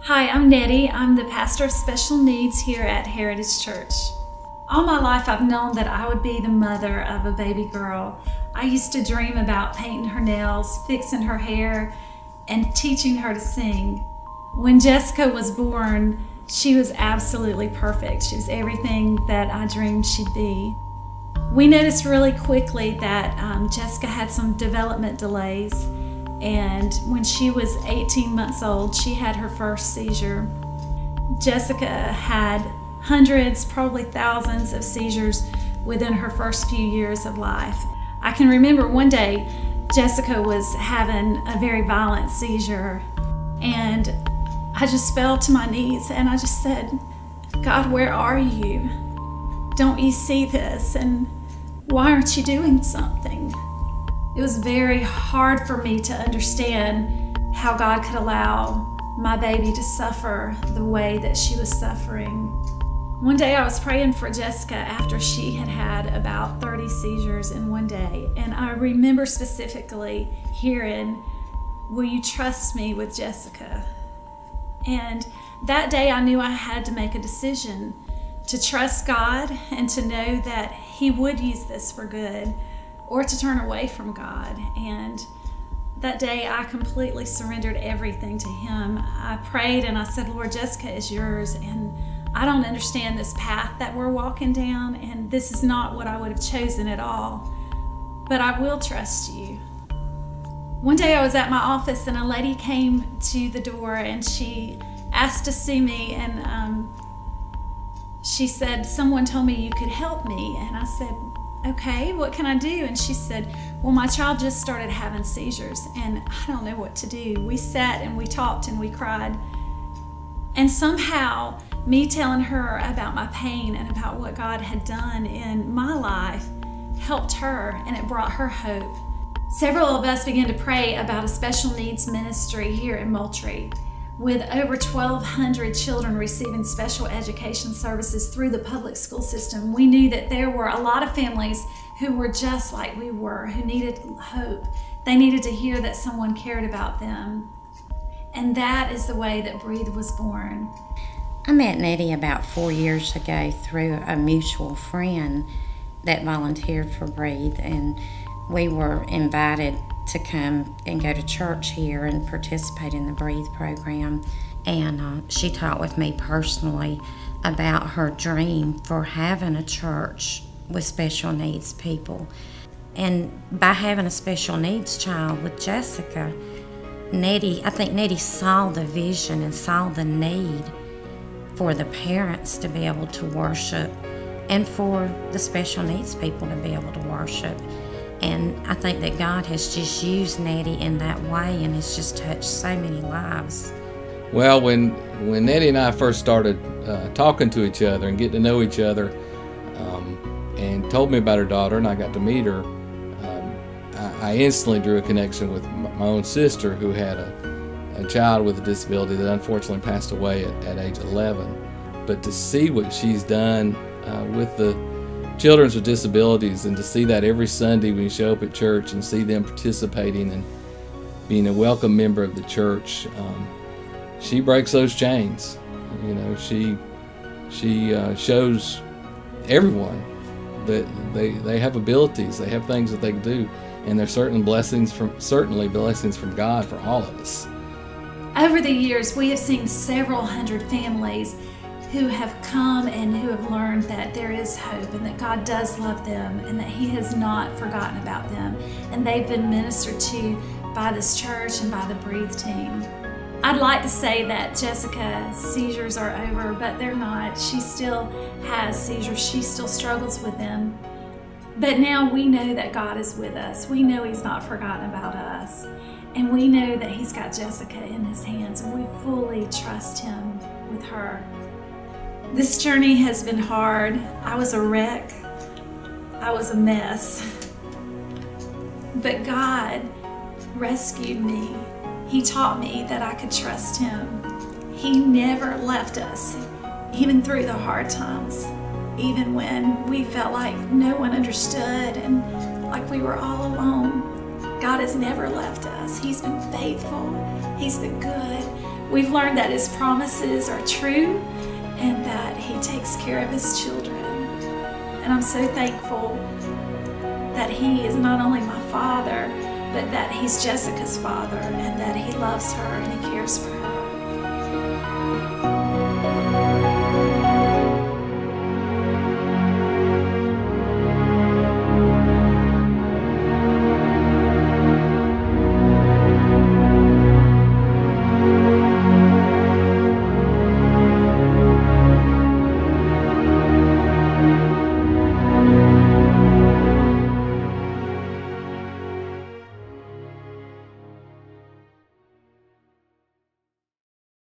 Hi, I'm Nettie. I'm the pastor of special needs here at Heritage Church. All my life I've known that I would be the mother of a baby girl. I used to dream about painting her nails, fixing her hair, and teaching her to sing. When Jessica was born, she was absolutely perfect. She was everything that I dreamed she'd be. We noticed really quickly that Jessica had some development delays, and when she was 18 months old, she had her first seizure. Jessica had hundreds, probably thousands of seizures within her first few years of life. I can remember one day Jessica was having a very violent seizure, and I just fell to my knees and I just said, "God, where are you? Don't you see this? And why aren't you doing something?" It was very hard for me to understand how God could allow my baby to suffer the way that she was suffering. One day I was praying for Jessica after she had had about 30 seizures in one day, and I remember specifically hearing, "Will you trust me with Jessica?" And that day I knew I had to make a decision to trust God and to know that He would use this for good, or to turn away from God. And that day I completely surrendered everything to Him. I prayed and I said, "Lord, Jessica is yours, and I don't understand this path that we're walking down, and this is not what I would have chosen at all, but I will trust you." One day I was at my office and a lady came to the door and she asked to see me, and she said, "Someone told me you could help me." And I said, "Okay, what can I do?" And she said, "Well, my child just started having seizures and I don't know what to do." We sat and we talked and we cried. And somehow me telling her about my pain and about what God had done in my life helped her, and it brought her hope. Several of us began to pray about a special needs ministry here in Moultrie. With over 1,200 children receiving special education services through the public school system, we knew that there were a lot of families who were just like we were, who needed hope. They needed to hear that someone cared about them. And that is the way that Breathe was born. I met Nettie about 4 years ago through a mutual friend that volunteered for Breathe, and we were invited to come and go to church here and participate in the Breathe program. And she talked with me personally about her dream for having a church with special needs people. And by having a special needs child with Jessica, I think Nettie saw the vision and saw the need for the parents to be able to worship and for the special needs people to be able to worship. And I think that God has just used Nettie in that way and has just touched so many lives. Well, when Nettie and I first started talking to each other and getting to know each other, and told me about her daughter and I got to meet her, I instantly drew a connection with my own sister, who had a child with a disability that unfortunately passed away at age 11. But to see what she's done with the children with disabilities, and to see that every Sunday when you show up at church and see them participating and being a welcome member of the church, she breaks those chains. You know, she shows everyone that they have abilities, they have things that they can do, and there's certainly blessings from God for all of us. Over the years, we have seen several hundred families who have come and who have learned that there is hope and that God does love them and that He has not forgotten about them. And they've been ministered to by this church and by the Breathe team. I'd like to say that Jessica's seizures are over, but they're not. She still has seizures. She still struggles with them. But now we know that God is with us. We know He's not forgotten about us. And we know that He's got Jessica in His hands, and we fully trust Him with her. This journey has been hard. I was a wreck. I was a mess. But God rescued me. He taught me that I could trust Him. He never left us, even through the hard times, even when we felt like no one understood and like we were all alone. God has never left us. He's been faithful. He's been good. We've learned that His promises are true and that He takes care of His children. And I'm so thankful that He is not only my Father, but that He's Jessica's father and that He loves her and He cares for her.